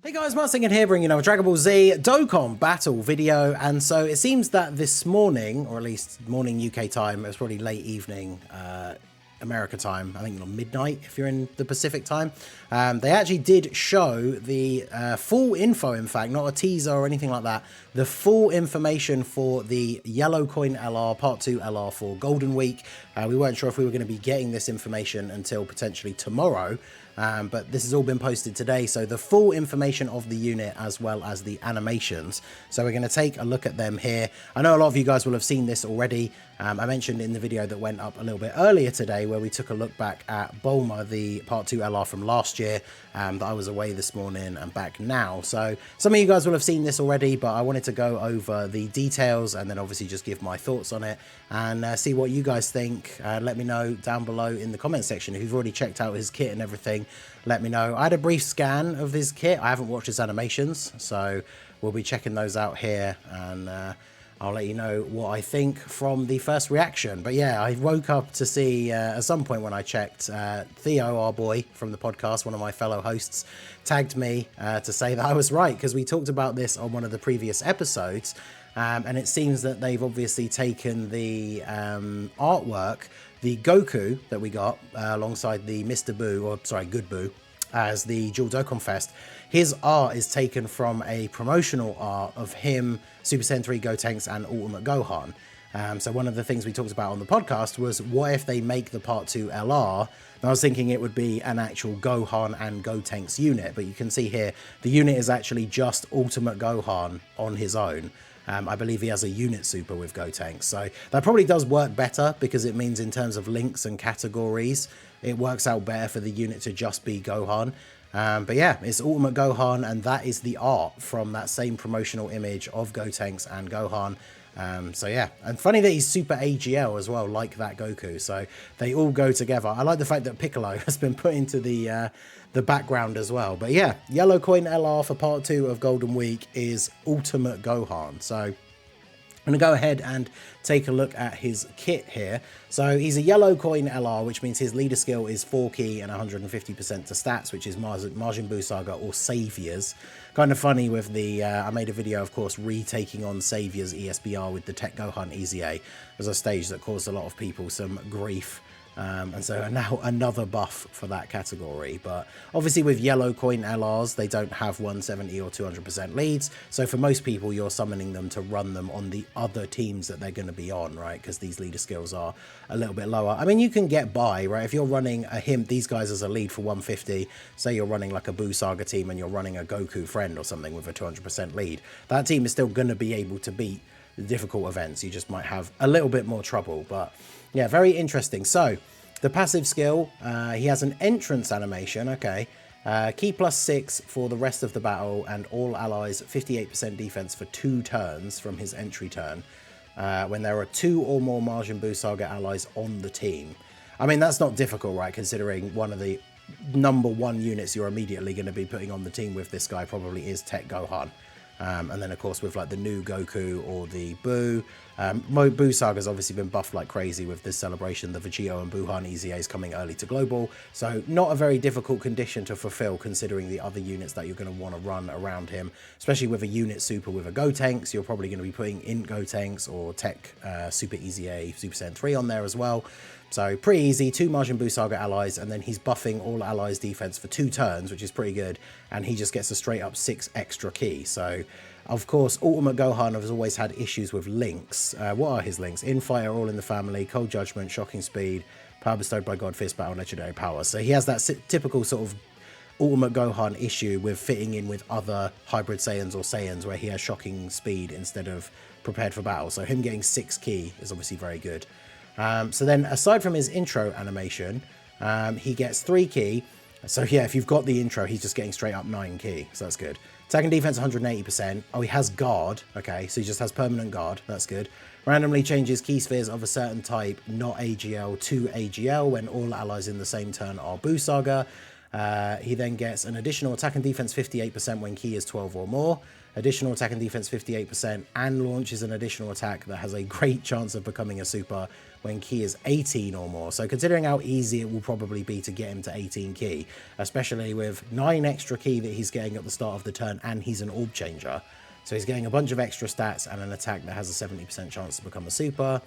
Hey guys, Martin here bringing you a Dragon Ball Z Dokkan battle video, and so it seems that this morning, or at least morning UK time, it was probably late evening America time, I think on midnight if you're in the Pacific time, they actually did show the full info, in fact, not a teaser or anything like that, the full information for the Yellow Coin LR Part 2 LR for Golden Week. We weren't sure if we were going to be getting this information until potentially tomorrow, but this has all been posted today, so the full information of the unit as well as the animations. So we're going to take a look at them here. I know a lot of you guys will have seen this already. I mentioned in the video that went up a little bit earlier today where we took a look back at Bulma, the Part 2 LR from last year, that I was away this morning and back now. So some of you guys will have seen this already, but I wanted to go over the details and then obviously just give my thoughts on it and see what you guys think. Let me know down below in the comment section if you've already checked out his kit and everything. Let me know. I had a brief scan of his kit. I haven't watched his animations, so we'll be checking those out here, and I'll let you know what I think from the first reaction. But yeah, I woke up to see at some point when I checked, Theo, our boy from the podcast, one of my fellow hosts, tagged me to say that I was right, because we talked about this on one of the previous episodes, and it seems that they've obviously taken the artwork, the Goku that we got alongside the Mr. Buu, or sorry, Good Buu, as the Dual Dokkan Fest. His art is taken from a promotional art of him, Super Saiyan 3 Gotenks and Ultimate Gohan. So one of the things we talked about on the podcast was, what if they make the Part 2 LR? And I was thinking it would be an actual Gohan and Gotenks unit, but you can see here, the unit is actually just Ultimate Gohan on his own. I believe he has a unit super with Gotenks, so that probably does work better, because it means in terms of links and categories, it works out better for the unit to just be Gohan. But yeah, it's Ultimate Gohan, and that is the art from that same promotional image of Gotenks and Gohan. So yeah, and funny that he's Super AGL as well, like that Goku, so they all go together. I like the fact that Piccolo has been put into the background as well. But yeah, Yellow Coin LR for Part 2 of Golden Week is Ultimate Gohan. So I'm going to go ahead and take a look at his kit here. So he's a Yellow Coin LR, which means his leader skill is 4 key and 150% to stats, which is Majin Buu Saga or Saviors. Kind of funny with the, I made a video, of course, retaking on Saviors ESBR with the Tech Gohan EZA as a stage that caused a lot of people some grief. And so now another buff for that category. But obviously with Yellow Coin LRs, they don't have 170 or 200% leads, so for most people you're summoning them to run them on the other teams that they're going to be on, right? Because these leader skills are a little bit lower. I mean, you can get by, right? If you're running these guys as a lead for 150, say you're running like a Buu Saga team and you're running a Goku friend or something with a 200% lead, that team is still going to be able to beat the difficult events. You just might have a little bit more trouble. But yeah, very interesting. So the passive skill, he has an entrance animation, okay. Key +6 for the rest of the battle, and all allies 58% defense for 2 turns from his entry turn, when there are 2 or more Majin Buu Saga allies on the team. I mean, that's not difficult, right, considering one of the #1 units you're immediately going to be putting on the team with this guy probably is Tech Gohan. And then of course with like the new Goku or the Buu, Buu Saga's obviously been buffed like crazy with this celebration. The Vegito and Buuhan EZA is coming early to global, so not a very difficult condition to fulfill considering the other units that you're going to want to run around him, especially with a unit super with a Gotenks. You're probably going to be putting in Gotenks or Tech Super EZA Super Saiyan 3 on there as well. So pretty easy, 2 Majin Buu Saga allies, and then he's buffing all allies defense for 2 turns, which is pretty good, and he just gets a straight up 6 extra key. So of course Ultimate Gohan has always had issues with links. What are his links? Infighter, All in the Family, Cold Judgment, Shocking Speed, Power Bestowed by God, Fierce Battle, Legendary Power. So he has that typical sort of Ultimate Gohan issue with fitting in with other Hybrid Saiyans or Saiyans where he has Shocking Speed instead of Prepared for Battle. So him getting 6 key is obviously very good. So then aside from his intro animation, he gets 3 key. So yeah, if you've got the intro, he's just getting straight up 9 key, so that's good. Attack and defense 180%. Oh, he has guard. Okay, so he just has permanent guard. That's good. Randomly changes key spheres of a certain type, not AGL, to AGL when all allies in the same turn are Buu Saga. He then gets an additional attack and defense 58% when ki is 12 or more, additional attack and defense 58%, and launches an additional attack that has a great chance of becoming a super when ki is 18 or more. So considering how easy it will probably be to get him to 18 ki, especially with 9 extra ki that he's getting at the start of the turn, and he's an orb changer. So he's getting a bunch of extra stats and an attack that has a 70% chance to become a super.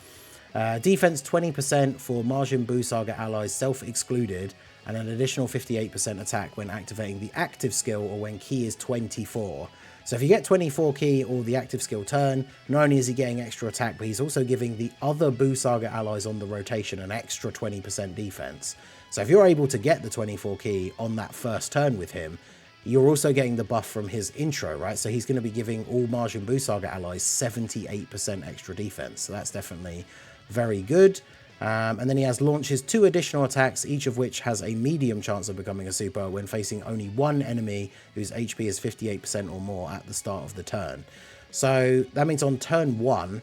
Defense 20% for Majin Buu Saga allies self-excluded, and an additional 58% attack when activating the active skill or when ki is 24. So if you get 24 ki or the active skill turn, not only is he getting extra attack, but he's also giving the other Buu Saga allies on the rotation an extra 20% defense. So if you're able to get the 24 ki on that first turn with him, you're also getting the buff from his intro, right? So he's going to be giving all Majin Buu Saga allies 78% extra defense. So that's definitely very good. And then he has launches 2 additional attacks, each of which has a medium chance of becoming a super when facing only one enemy whose HP is 58% or more at the start of the turn. So that means on turn 1,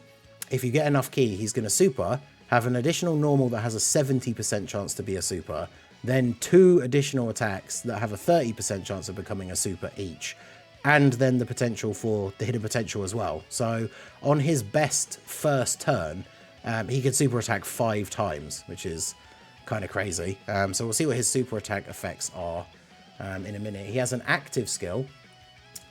if you get enough ki, he's going to super, have an additional normal that has a 70% chance to be a super, then 2 additional attacks that have a 30% chance of becoming a super each, and then the potential for the hidden potential as well. So on his best first turn, he could super attack 5 times, which is kind of crazy. So we'll see what his super attack effects are in a minute. He has an active skill,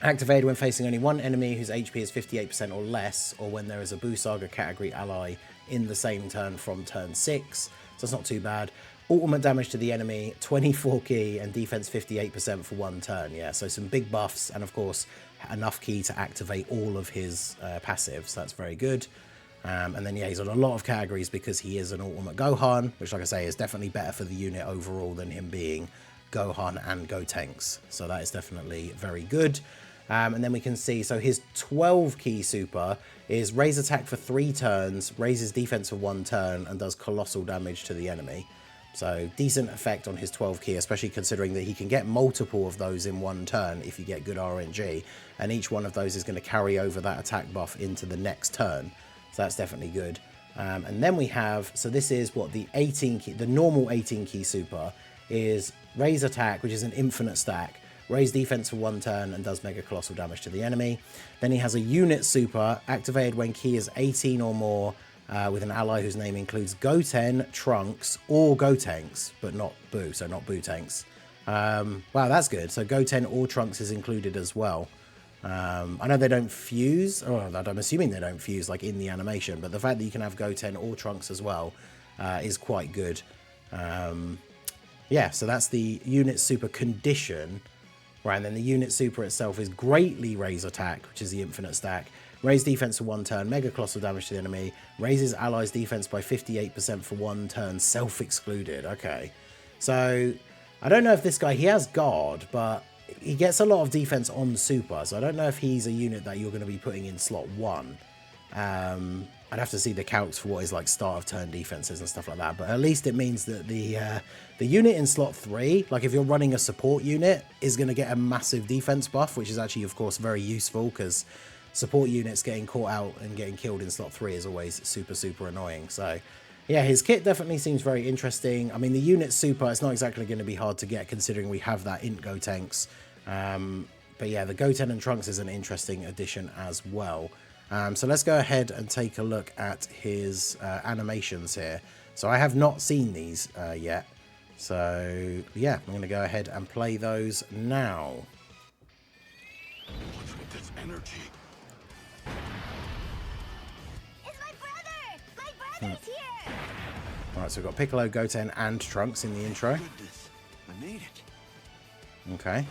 activated when facing only one enemy whose HP is 58% or less, or when there is a Buu Saga category ally in the same turn from turn 6. So it's not too bad. Ultimate damage to the enemy, 24 ki, and defense 58% for 1 turn. Yeah, so some big buffs, and of course, enough ki to activate all of his passives. So that's very good. And then, yeah, he's on a lot of categories because he is an Ultimate Gohan, which, like I say, is definitely better for the unit overall than him being Gohan and Gotenks. So that is definitely very good. And then we can see, so his 12 ki super is raise attack for 3 turns, raises defense for 1 turn, and does colossal damage to the enemy. So decent effect on his 12 ki, especially considering that he can get multiple of those in 1 turn if you get good RNG. And each one of those is going to carry over that attack buff into the next turn. So that's definitely good. And then we have, so this is what the 18 ki, the normal 18 ki super is raise attack, which is an infinite stack, raise defense for 1 turn and does mega colossal damage to the enemy. Then he has a unit super activated when ki is 18 or more with an ally whose name includes Goten, Trunks, or Gotenks, but not Buu, so not Buu-Tenks. Wow, that's good. So Goten or Trunks is included as well. I know they don't fuse, or I'm assuming they don't fuse like in the animation, but the fact that you can have Goten or Trunks as well is quite good. Yeah, so that's the unit super condition, right? And then the unit super itself is greatly raise attack, which is the infinite stack, raise defense for 1 turn, mega colossal damage to the enemy, raises allies defense by 58% for 1 turn, self-excluded. Okay, so I don't know if this guy, he has guard, but he gets a lot of defense on super, so I don't know if he's a unit that you're going to be putting in slot 1. I'd have to see the calcs for what his like start of turn defenses and stuff like that, but at least it means that the unit in slot 3, like if you're running a support unit, is going to get a massive defense buff, which is actually of course very useful because support units getting caught out and getting killed in slot 3 is always super annoying. So yeah, his kit definitely seems very interesting. I mean, the unit super, it's not exactly going to be hard to get considering we have that int Gotenks. But yeah, the Goten and Trunks is an interesting addition as well. So let's go ahead and take a look at his animations here. So I have not seen these yet. So yeah, I'm going to go ahead and play those now. What's with this energy? It's my brother! My brother's here! Alright, so we've got Piccolo, Goten, and Trunks in the intro. Goodness, I made it. Okay.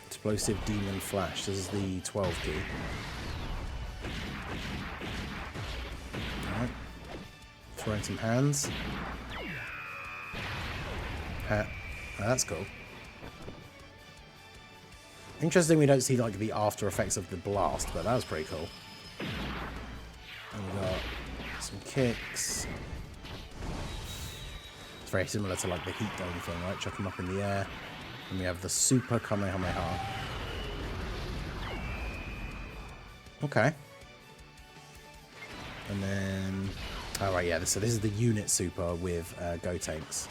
Explosive Demon Flash. This is the 12 key. Alright. Throwing some hands. That's cool. Interesting we don't see like the after effects of the blast, but that was pretty cool. And we got some kicks. It's very similar to like the heat dome thing, right? Chuck them up in the air. And we have the Super Kamehameha. Okay. And then... oh, right, yeah. So this is the unit Super with Gotenks.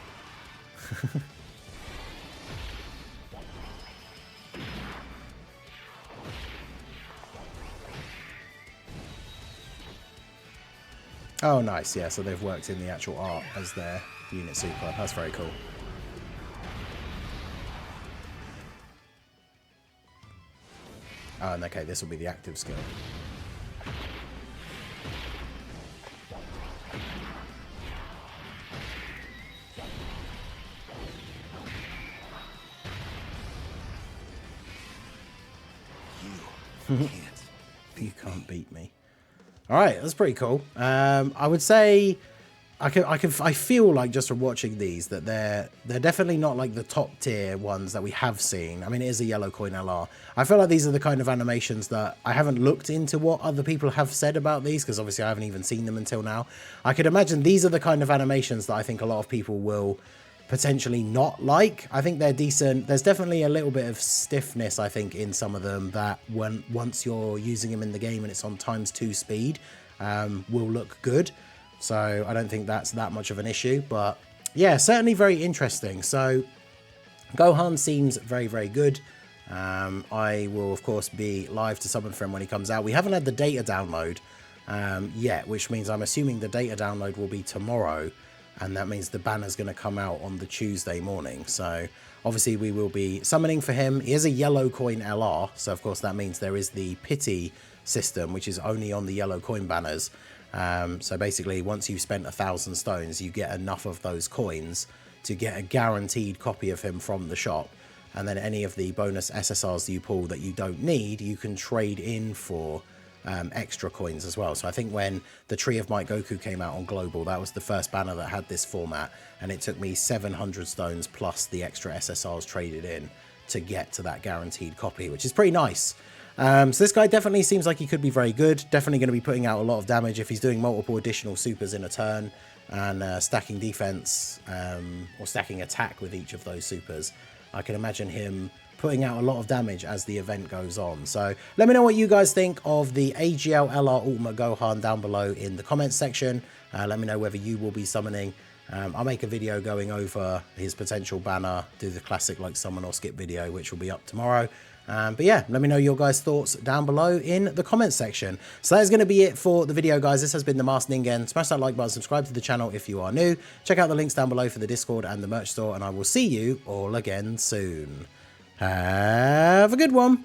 Oh, nice. Yeah, so they've worked in the actual art as their unit super. That's very cool. Oh, and okay, this will be the active skill. You can't beat me. All right, that's pretty cool. I would say I feel like just from watching these that they're definitely not like the top tier ones that we have seen. I mean, it is a yellow coin LR. I feel like these are the kind of animations that I haven't looked into what other people have said about these, because obviously I haven't even seen them until now. I could imagine these are the kind of animations that I think a lot of people will potentially not like. I think they're decent. There's definitely a little bit of stiffness, I think, in some of them that once you're using them in the game and it's on ×2 speed, will look good. So I don't think that's that much of an issue, but yeah, certainly very interesting. So Gohan seems very, very good. I will, of course, be live to summon for him when he comes out. We haven't had the data download yet, which means I'm assuming the data download will be tomorrow. And that means the banner's going to come out on the Tuesday morning. So obviously we will be summoning for him. He is a yellow coin LR. So of course that means there is the pity system, which is only on the yellow coin banners. So basically once you've spent 1,000 stones, you get enough of those coins to get a guaranteed copy of him from the shop. And then any of the bonus SSRs that you pull that you don't need, you can trade in for extra coins as well. So I think when the Tree of Might Goku came out on Global, that was the first banner that had this format, and it took me 700 stones plus the extra SSRs traded in to get to that guaranteed copy, which is pretty nice. So this guy definitely seems like he could be very good. Definitely going to be putting out a lot of damage if he's doing multiple additional supers in a turn and stacking defense or stacking attack with each of those supers. I can imagine him putting out a lot of damage as the event goes on. So let me know what you guys think of the AGL LR Ultimate Gohan down below in the comments section. Let me know whether you will be summoning. I'll make a video going over his potential banner, do the classic like summon or skip video, which will be up tomorrow. But yeah, let me know your guys' thoughts down below in the comments section. So that's going to be it for the video, guys. This has been the Masked Ningen. Smash that like button, subscribe to the channel if you are new. Check out the links down below for the Discord and the merch store, and I will see you all again soon. Have a good one.